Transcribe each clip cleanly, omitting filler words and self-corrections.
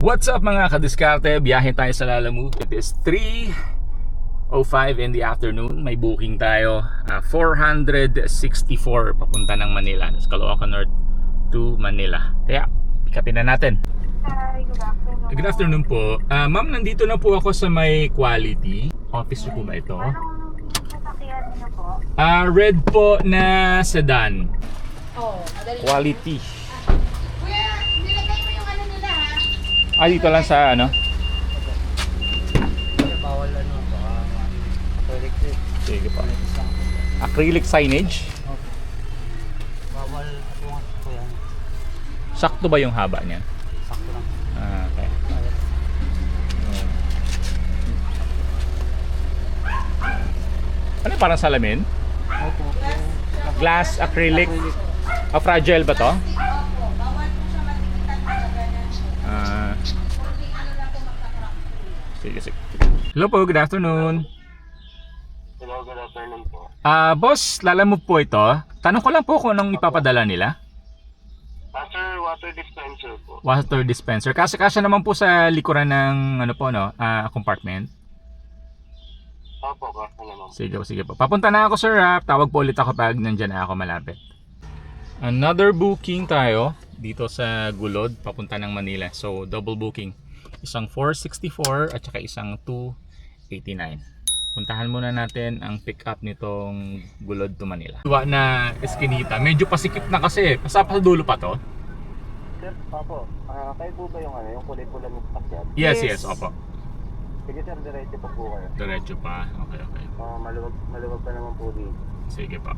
What's up mga kadiskarte? Biyahe tayo sa Lalamove. It is 3:05 in the afternoon. May booking tayo. 464 papunta ng Manila. Sa Caloocan North to Manila. Kaya, pikapin na natin. Hi, good afternoon. Good afternoon po. Ma'am, nandito na po ako sa may Quality. Office niyo po ba ito? Anong sasakyan niyo po? Red po na sedan. Oh, madali. Quality. Kuya, nilagay mo yung ano nila ha? Dito lang sa ano? Bawal ano, electric. Sige po. Acrylic signage. Bawal atungan ko yan. Sakto ba yung haba niyan? Sakto lang. Okay. Ano parang salamin? Opo. Glass, acrylic. Fragile ba to? Opo, bawal po siya matikitan na ganyan. Kunting ano lang po magkakrak. Sige. Hello po, good afternoon. Hello, good afternoon po. Boss, Lalamove po ito. Tanong ko lang po kung anong ipapadala nila. Sir, water dispenser po. Water dispenser. Kasya naman po sa likuran ng ano po no, compartment. Opo, kasi naman. Sige po. Papunta na ako sir ha. Tawag po ulit ako pag nandyan na ako malapit. Another booking tayo dito sa Gulod papunta ng Manila. So double booking. Isang 464 at saka isang 289. Puntahan muna natin ang pick up nitong Gulod to Manila. Iwa na eskinita. Medyo pasikip na kasi. Sa dulo pa to. Sir, opo. Kayo po ba yung ano, yung kulay pula ng sakyan? Yes. Opo. Sige sir, diretso po po kayo. Diretso pa. Okay. Maluwag pa naman po dito. Sige pa.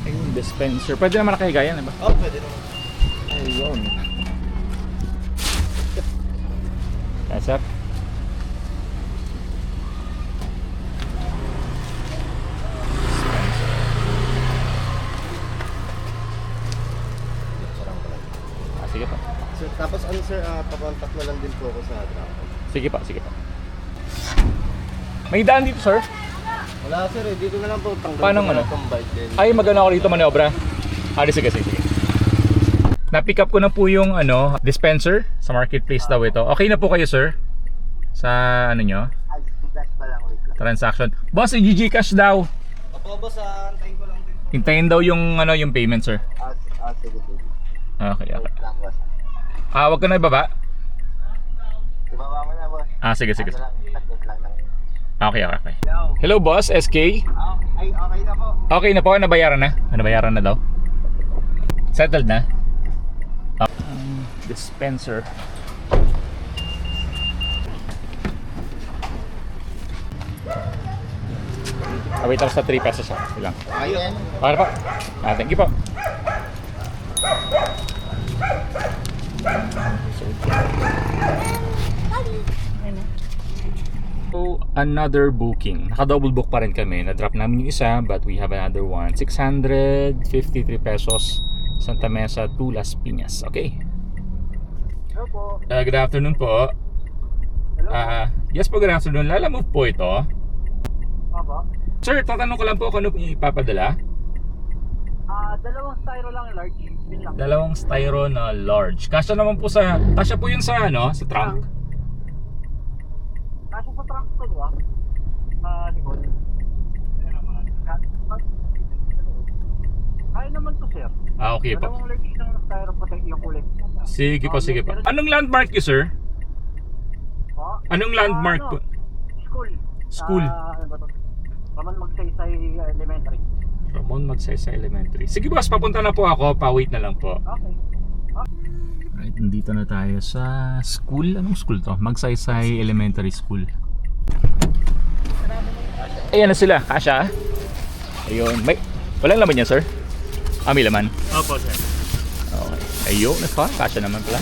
Ayun, dispenser. Pwede naman nakahiga yan, diba? Oh, pwede naman. Ayun. Kaya sir. Sige pa. Sir, tapos ano sir, pakontak na lang din po ako sa drop. Sige pa. May daan dito, sir. Wala sir, dito na lang po. Tanggal Paano ko na ano? lang tong bike din. Ay, magana ako dito maniobra. Sige. Na-pick up ko na po yung ano, dispenser sa marketplace daw ito. Okay na po kayo, sir? Sa ano nyo? Ay, bigas pa lang. Wait lang. Transaction. Boss, i-GCash daw. Opo, boss, antayin ko lang din po. Hintayin daw yung ano, yung payment, sir. Sige. Okay. Wait lang, boss. Wag ka na ibaba. Ibaba mo na, boss. Sige. Ano lang, saglit lang ng... Okay. Hello, boss, SK. Ay, okay na po. Okay na po, nabayaran na. Nabayaran na daw. Settled na. Dispenser. Wait lang sa 3 pesos siya. Ilang. Ayun. Okay po. Thank you po. So, another booking. Naka-double book pa rin kami. Na-drop namin yung isa, but we have another one. 653 pesos. Santa Mesa to Las Piñas. Okay. Hello po. Good afternoon po. Hello. Yes po, good afternoon. Lalamove po ito. Opo. Sir, tatanong ko lang po kung ano ipapadala. Dalawang styro lang large. Yun lang. Dalawang styro na large. Kasya naman po kasya po yun sa ano, sa trunk. Kasi sa trunk ko, di ba? Likod. Kaya naman to, sir. Okay po. Dalawang large ng styro po yung kulay. Sige po. Anong landmark niyo, sir? Po? Anong landmark po? School. School. Ano ba to? Ramon Magsaysay Elementary. Ramon Magsaysay Elementary. Sige boss, papunta na po ako. Pa-wait na lang po. Okay. Right, nandito na tayo sa school. Anong school to? Magsaysay Elementary School. Ayan na sila. Kasha. Ayun. Walang laman yan, sir? May laman. Opo, sir. Okay. Ayun. Kasha naman pala.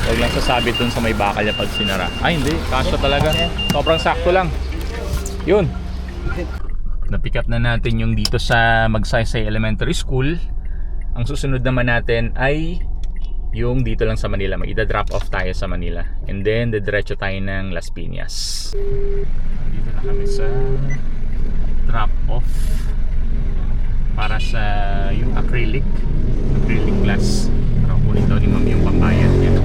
Huwag lang sasabit dun sa may bakal niya pag sinara. Hindi. Kasha talaga. Sobrang sakto lang. Yun. Na-pick up na natin yung dito sa Magsaysay Elementary School. Ang susunod naman natin ay yung dito lang sa Manila. Mag-drop off tayo sa Manila. And then, diretso tayo ng Las Piñas. Dito na kami sa drop off. sa yung acrylic glass. Para kunin daw ni ma'am yung pambayad niya.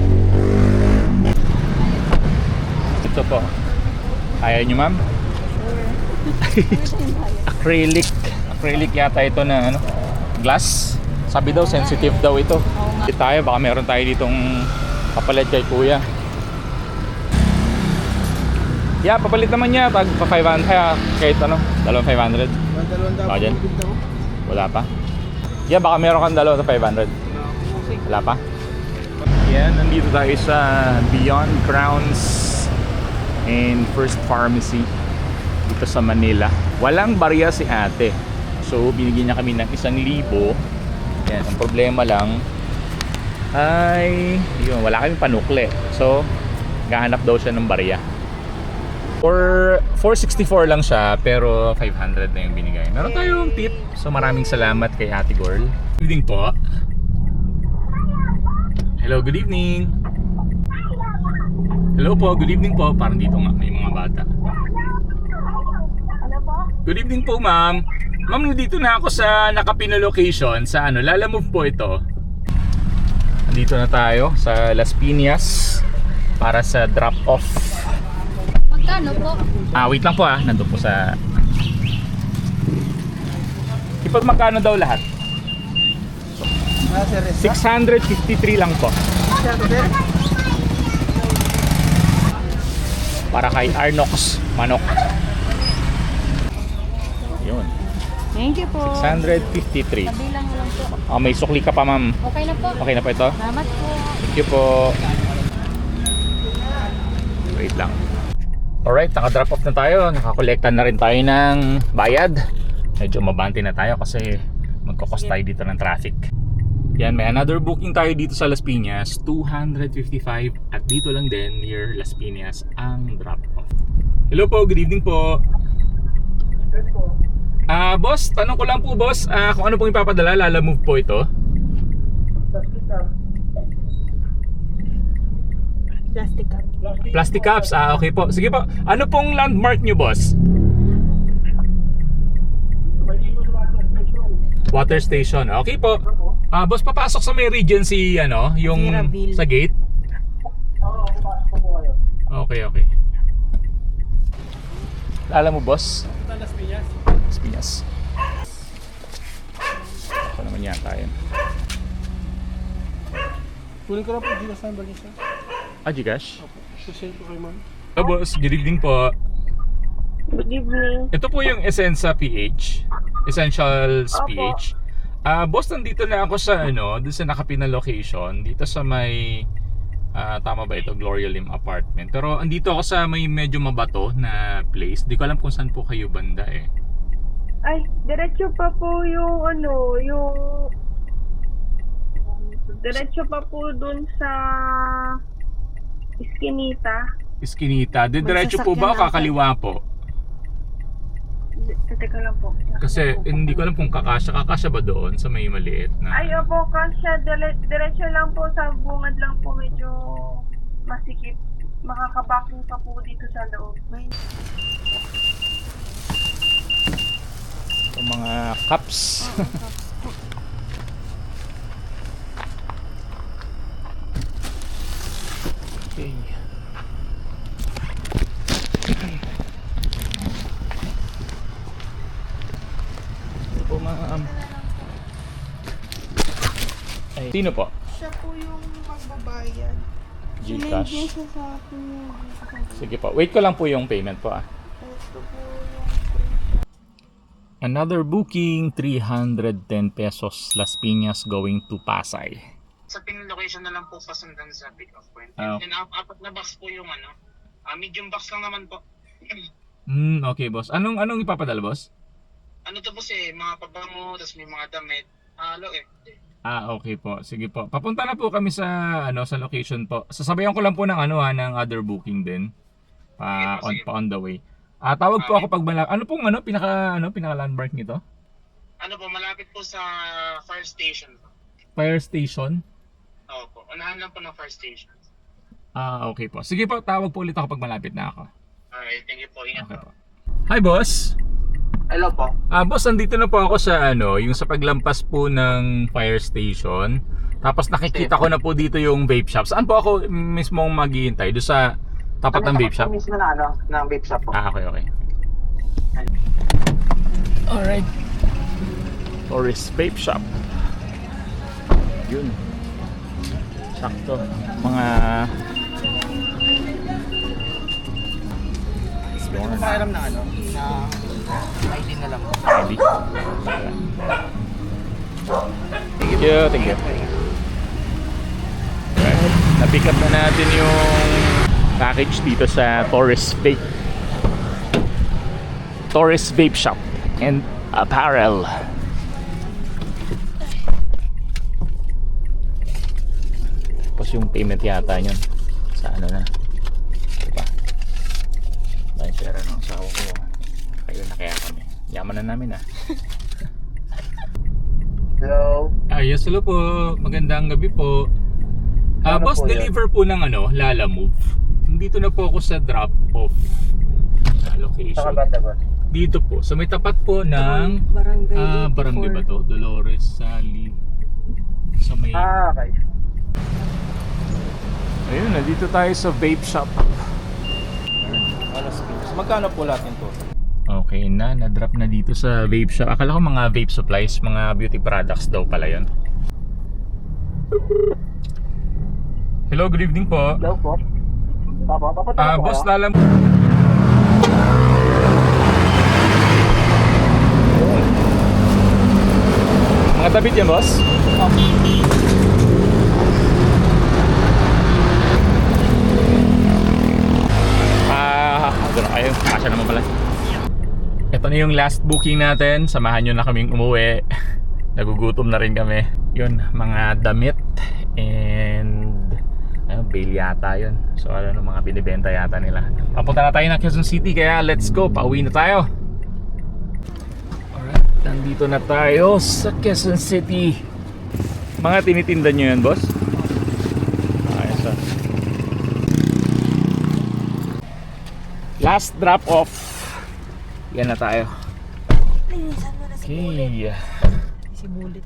Ito po. Ayaw nyo ma'am? Acrylic yata ito na ano, glass. Sabi daw sensitive daw ito. Hindi tayo, baka meron tayo ditong papalit kay kuya. Yeah, papalit naman niya pag pa 500 kahit ano, 2,500. Baka dyan? Wala pa? Yeah, baka meron kang dalawa sa 500. Wala pa? Yan, nandito tayo sa Beyond Crowns and First Pharmacy dito sa Manila. Walang barya si ate. So, binigyan niya kami ng 1,000. Yan, ang problema lang ay yun, wala kaming panukle. So, gahanap daw siya ng barya. Or 464 lang siya pero 500 na yung binigay. Meron tayong tip. So maraming salamat kay Ate Girl. Good evening po. Hello, good evening. Hello po, good evening po. Parang dito nga may mga bata. Ano po? Good evening po, ma'am. Ma'am, nandito na ako sa Nakapino location sa ano, Lalamove po ito. Nandito na tayo sa Las Piñas para sa drop off. Magkano po? Wait lang po nandun po sa... Ipag magkano daw lahat? 653 lang po. Para kay Arnox Manok. Yun. Thank you po. 653. Kabilang mo lang po. May sukli ka pa, ma'am. Okay na po. Okay na po ito? Salamat po. Thank you po. Wait lang. Alright, naka-drop off na tayo. Nakakolekta na rin tayo ng bayad. Medyo mabanti na tayo kasi magkakos tayo dito ng traffic. Yan, may another booking tayo dito sa Las Piñas, 255. At dito lang din near Las Piñas ang drop off. Hello po, good evening po. Boss, tanong ko lang po boss, kung ano pong ipapadala, Lalamove po ito. Plastic cup. Plastic cups, okay po. Sige po, ano pong landmark nyo boss? Water station, okay po. Boss, papasok sa may Regency, ano, yung Miraville. sa gate? Okay, okay. Alam mo boss? Las Piñas. Las Piñas. Ako naman yata yun. Kunin ko lang po Gcash number niya sir. Gcash? Sasend ko kay ma'am. Boss, good evening po. Good evening. Ito po yung Essenza PH. Essentials Opo. PH. Boss, nandito na ako sa ano, doon sa Nakapina location, dito sa may tama ba ito, Gloria Lim apartment. Pero andito ako sa may medyo mabato na place. Di ko alam kung saan po kayo banda eh. Ay, diretso pa po yung ano, yung... Diretso pa po dun sa... Iskinita. Diretso po ba o kakaliwa po? Teka lang po. Kasi hindi ko alam kung kakasya ba doon sa may maliit na... Ay, opo, kasya. Diretso lang po sa bungad lang po. Medyo masikip. Makakabaking pa po dito sa loob. Ito mga cups. Okay. Ito po ma'am. Ay, sino po? Siya po yung magbabayad. Gcash. Siya sa akin yung Sige po. Wait ko lang po yung payment po Ito po yung... Another booking, 310 pesos, Las Piñas going to Pasay. Sa pin location na lang po pasundan sa pick-up point. Ah. And apat na box po yung ano. Medium box lang naman po. Okay boss. Anong ipapadala boss? Ano to po mga pabango, tapos may mga damit. Halo eh. Okay po. Sige po. Papunta na po kami sa sa location po. Sasabayan ko lang po ng ng other booking din. Sige po. On the way. Tawag po ako pag ano pong pinaka landmark nito? Ano po, malapit po sa fire station. Fire station? Opo, unahan lang po ng fire station. Okay po. Sige po, tawag po ulit ako pag malapit na ako. Alright, thank you po. Ingat Okay po. po. Hi boss. Hello po. Boss, andito na po ako sa yung sa paglampas po ng fire station. Tapos nakikita ko na po dito yung vape shop. Saan po ako mismo maghihintay? Doon sa tapat ng vape shop? Mismo na ng vape shop po. Okay. Alright. Torres Vape Shop. Yun. Sakto. Mga Pakiram na ID na lang po. ID. Thank you. Alright. Na-pick up na natin yung package dito sa Torres Vape Shop and Apparel. Tapos yung payment yata yun sa na. Diba? Dahil pera ng asawa ko. Kayo na kaya kami. Yaman na namin Hello? Yes, hello po. Magandang gabi po. Ano Boss, po yan? deliver po ng Lala Move. Dito na po ako sa drop off location. Saka banda ba? Dito po. So may tapat po ng Barangay 84. barangay ba to? Dolores, Sali. So may Okay. ayun, nandito tayo sa vape shop. Alas 15. Magkano po lahat ito? Okay na-drop na dito sa vape shop. Akala ko mga vape supplies, mga beauty products daw pala yun. Hello, good evening po. Hello po? Papunta na po Boss, kayo? lalam. Mga tabit yan, boss? Doon kayo. Kasya naman pala. Ito na yung last booking natin. Samahan nyo na kaming umuwi. Nagugutom na rin kami. Yun, mga damit and bail yata yun. So mga binibenta yata nila. Papunta na tayo ng Quezon City, kaya let's go. Pauwi na tayo. Alright, nandito na tayo sa Quezon City. Mga tinitinda nyo yan, boss? Ayos ah. Last drop off. Yan na tayo. Okay. Si Bullet.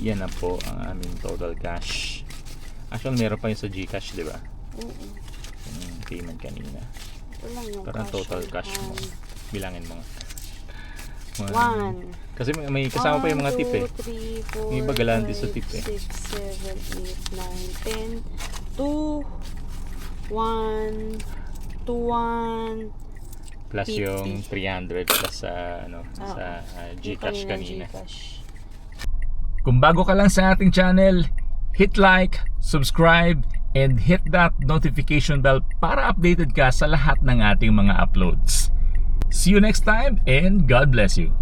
Yan na po ang aming total cash. Actually, meron pa yung sa GCash, di ba? Oo. Yung payment kanina. Ito lang yung Pero ang total cash mo, bilangin mo nga. 1. Kasi may kasama pa yung mga tip eh. 2, 3, 4, Yung iba galante sa tip eh. 6, 7, 8, 9, 10, 2, 1, 2, 1. Plus 50. yung 300 plus sa sa GCash kanina. Kung bago ka lang sa ating channel, hit like, subscribe, and hit that notification bell para updated ka sa lahat ng ating mga uploads. See you next time and God bless you.